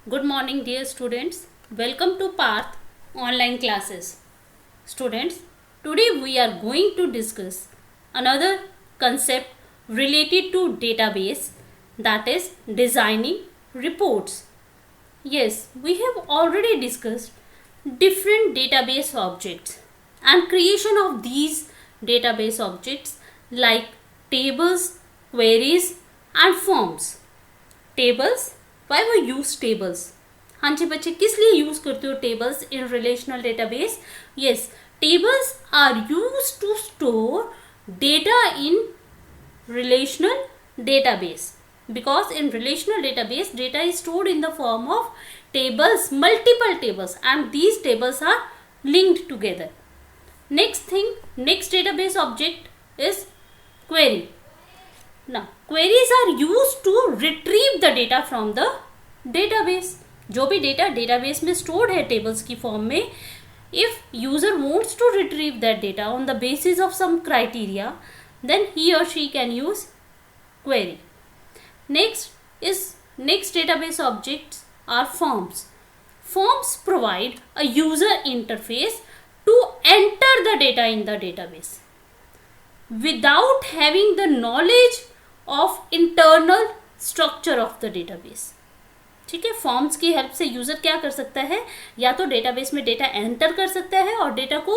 Good morning, dear students. Welcome to Path online classes. Students, today we are going to discuss another concept related to database, that is designing reports. Yes, we have already discussed different database objects and creation of these database objects like tables, queries and forms. Tables, why वो use tables? हाँ जी बच्चे, किस लिए use करते हो tables in relational database? Yes, tables are use to store data in relational database, because in relational database data is stored in the form of tables, multiple tables, and these tables are linked together. Next database object is query. Now queries are used to retrieve the data from the database. जो भी data database में stored है tables की form में, if user wants to retrieve that data on the basis of some criteria, then he or she can use query. Next database objects are forms. Forms provide a user interface to enter the data in the database without having the knowledge of internal structure of the database. ठीक है, forms की help से user क्या कर सकता है, या तो डेटाबेस में डेटा एंटर कर सकता है और डेटा को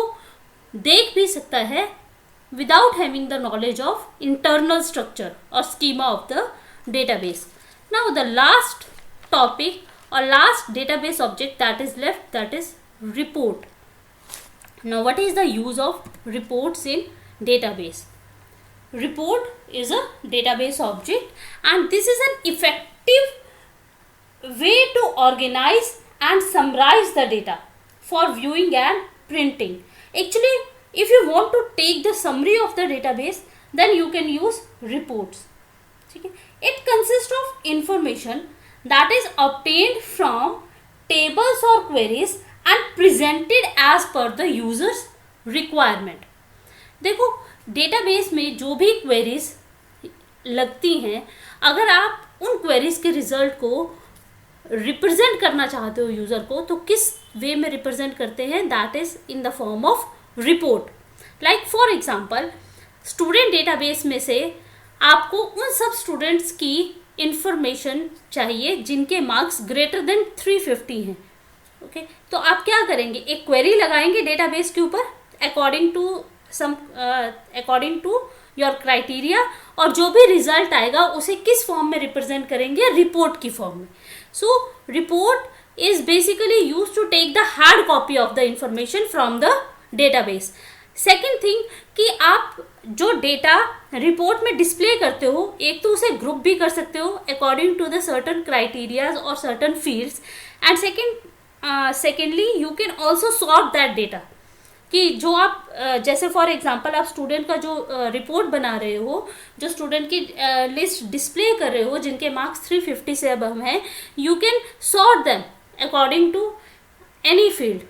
देख भी सकता है without having the knowledge of internal structure or schema of the database. Now the last topic or last database object that is left, that is report. Now what is the use of reports in database? Report is a database object and this is an effective way to organize and summarize the data for viewing and printing. Actually, if you want to take the summary of the database, then you can use reports. It consists of information that is obtained from tables or queries and presented as per the user's requirement. देखो, database में जो भी queries लगती हैं, अगर आप उन queries के रिजल्ट को रिप्रेजेंट करना चाहते हो यूज़र को, तो किस वे में रिप्रेजेंट करते हैं? That is in the form of report. Like for example, student database में से आपको उन सब स्टूडेंट्स की इंफॉर्मेशन चाहिए जिनके मार्क्स ग्रेटर देन 350 हैं. ओके, तो आप क्या करेंगे? एक क्वेरी लगाएंगे डेटाबेस के ऊपर अकॉर्डिंग टू योर क्राइटेरिया, और जो भी रिजल्ट आएगा उसे किस फॉर्म में रिप्रेजेंट करेंगे? रिपोर्ट की फॉर्म में. So report is basically use to take the hard copy of the information from the database. Second thing कि आप जो डेटा रिपोर्ट में डिस्प्ले करते हो, एक तो उसे ग्रुप भी कर सकते हो according to the certain criterias और certain fields, and secondly you can also sort that data. कि जो आप जैसे फॉर एग्जांपल आप स्टूडेंट का जो रिपोर्ट बना रहे हो, जो स्टूडेंट की लिस्ट डिस्प्ले कर रहे हो जिनके मार्क्स 350 से अबव हैं, you can sort them according to any field,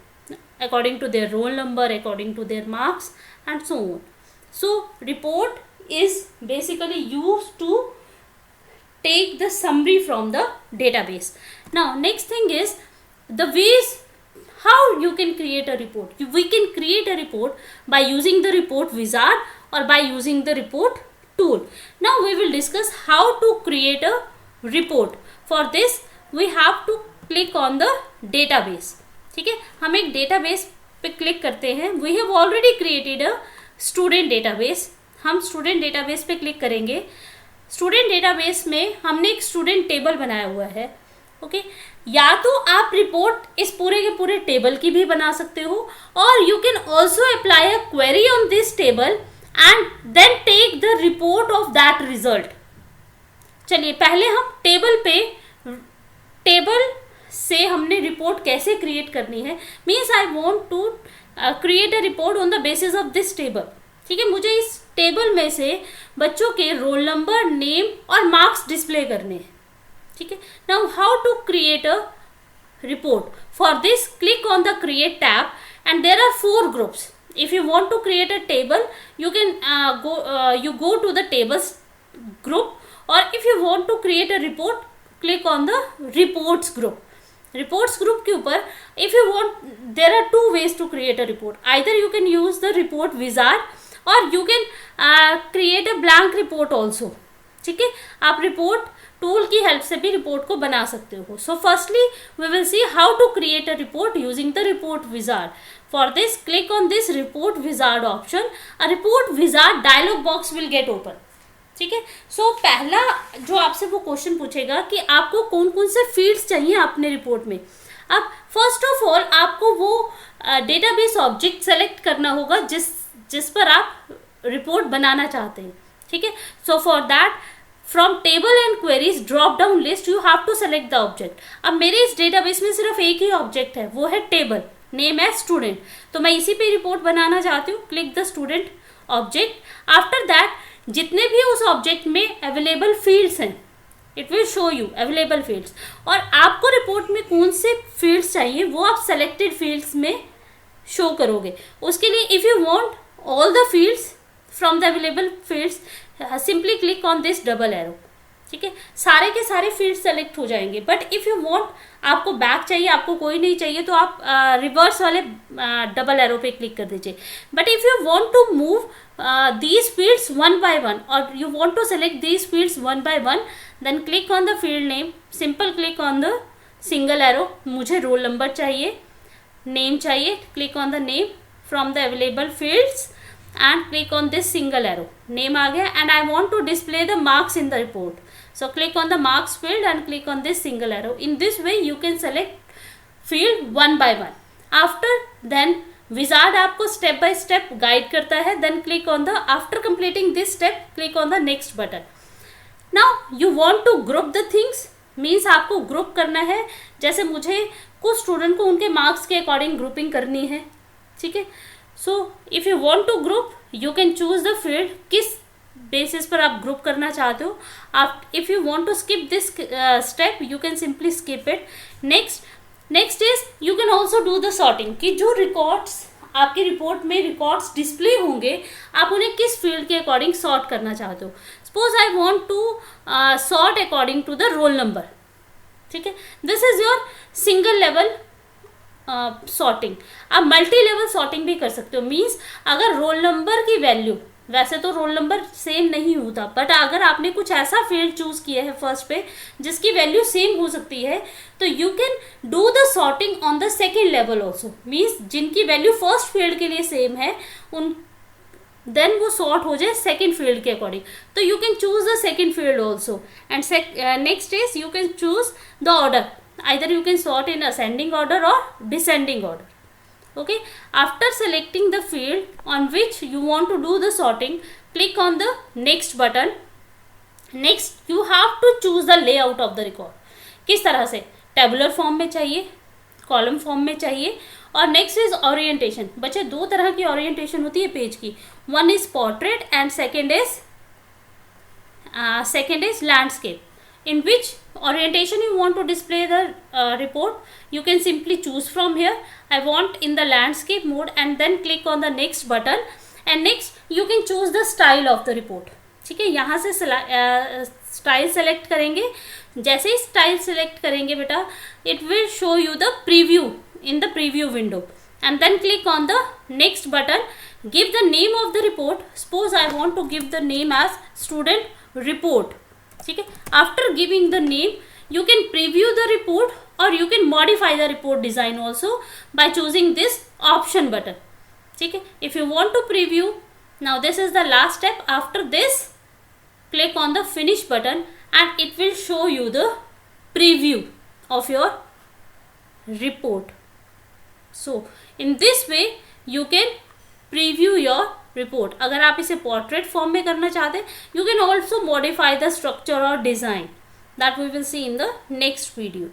according to their roll number, according to their marks and so on. So report is basically used to take the summary from the database. Now next thing is the ways how you can create a report. We can create a report by using the report wizard or by using the report tool. Now we will discuss how to create a report. For this we have to click on the database. ठीक है, हम एक database पे click करते हैं. We have already created a student database. हम student database पे click करेंगे. स्टूडेंट डेटाबेस में हमने एक स्टूडेंट टेबल बनाया हुआ है. ओके, या तो आप रिपोर्ट इस पूरे के पूरे टेबल की भी बना सकते हो, और you can also apply a query on this table and then take the report of that result. चलिए पहले हम टेबल से हमने रिपोर्ट कैसे क्रिएट करनी है. Means I want to create a report on the basis of this table. ठीक है, मुझे इस टेबल में से बच्चों के रोल नंबर, नेम और मार्क्स डिस्प्ले करने हैं. ठीक है, now how to create a report? For this click on the create tab and there are 4 groups. If you want to create a table, you can go to the tables group, or if you want to create a report, click on the reports group. Reports group के ऊपर if you want there are two ways to create a report, either you can use the report wizard or you can create a blank report also. ठीक है, आप report tool की help से भी report को बना सकते हो. So firstly we will see how to create a report using the report wizard. For this click on this report wizard option. A report wizard dialog box will get open. ठीक है, सो पहला जो आपसे वो क्वेश्चन पूछेगा कि आपको कौन कौन से फील्ड्स चाहिए अपने रिपोर्ट में. अब फर्स्ट ऑफ ऑल आपको वो डेटाबेस ऑब्जेक्ट सेलेक्ट करना होगा जिस पर आप रिपोर्ट बनाना चाहते हैं. ठीक है, so for that from table and queries drop down list you have to select the object. अब मेरे इस डेटाबेस में सिर्फ एक ही ऑब्जेक्ट है, वो है टेबल, नेम है स्टूडेंट, तो मैं इसी पे रिपोर्ट बनाना चाहती हूँ. Click the student object. After that जितने भी उस ऑब्जेक्ट में अवेलेबल फील्ड्स हैं it will show you available fields, और आपको रिपोर्ट में कौन से फील्ड्स चाहिए वो आप सेलेक्टेड फील्ड्स में शो करोगे. उसके लिए if you want all the fields from the available fields simply click on this double arrow. ठीक है, सारे के सारे फील्ड सेलेक्ट हो जाएंगे. बट इफ़ यू वांट, आपको बैक चाहिए, आपको कोई नहीं चाहिए, तो आप रिवर्स वाले डबल एरो पे क्लिक कर दीजिए. But if you want to move these fields one by one or you want to select these fields one by one, then click on the field name. Simple click on the single arrow. मुझे roll number चाहिए, name चाहिए, click on the name from the available fields and click on this single arrow. Name आ गया and I want to display the marks in the report. So click on the marks field and click on this single arrow. In this way you can select field one by one. After then wizard आपको step by step guide करता है. Then click on the, after completing this step click on the next button. Now you want to group the things, means आपको group करना है. जैसे मुझे कुछ student को उनके मार्क्स के अकॉर्डिंग ग्रुपिंग करनी है. ठीक है, so if you want to group you can choose the field, किस बेसिस पर आप ग्रुप करना चाहते हो. आप if you want to skip this step you can simply skip it. Next is you can also do the sorting, कि जो records आपकी रिपोर्ट में रिकॉर्ड्स डिस्प्ले होंगे आप उन्हें किस फील्ड के अकॉर्डिंग सॉर्ट करना चाहते हो. Suppose I want to sort according to the roll number. ठीक है, this is your single level sorting. आप मल्टी लेवल सॉर्टिंग भी कर सकते हो. मीन्स अगर रोल नंबर की वैल्यू, वैसे तो रोल नंबर सेम नहीं होता, बट अगर आपने कुछ ऐसा फील्ड चूज किया है फर्स्ट पे जिसकी वैल्यू सेम हो सकती है, तो you can do the sorting on the second level also. Means जिनकी वैल्यू फर्स्ट फील्ड के लिए सेम है उन देन वो सॉर्ट हो जाए सेकेंड फील्ड के अकॉर्डिंग. तो you can choose the second field also. And next is you can choose the order, either you can sort in ascending order or descending order. Okay, after selecting the field on which you want to do the sorting, click on the next button. Next you have to choose the layout of the record. किस तरह से, tabular form में चाहिए, column form में चाहिए. और next is orientation. बच्चे दो तरह की ओरिएंटेशन होती है पेज की. One is portrait and second is landscape. In which orientation you want to display the report, you can simply choose from here. I want in the landscape mode and then click on the next button, and next you can choose the style of the report. ठीक है, यहाँ से style select करेंगे. जैसे ही style select करेंगे बेटा it will show you the preview in the preview window, and then click on the next button. Give the name of the report. Suppose I want to give the name as student report. ठीक है, after giving the name you can preview the report और you can modify the report design also by choosing this option button. ठीक है, if you want to preview, now this is the last step. After this click on the finish button and it will show you the preview of your report. So in this way you can preview your report. अगर आप इसे portrait form में करना चाहते हैं you can also modify the structure और design. That we will see in the next video.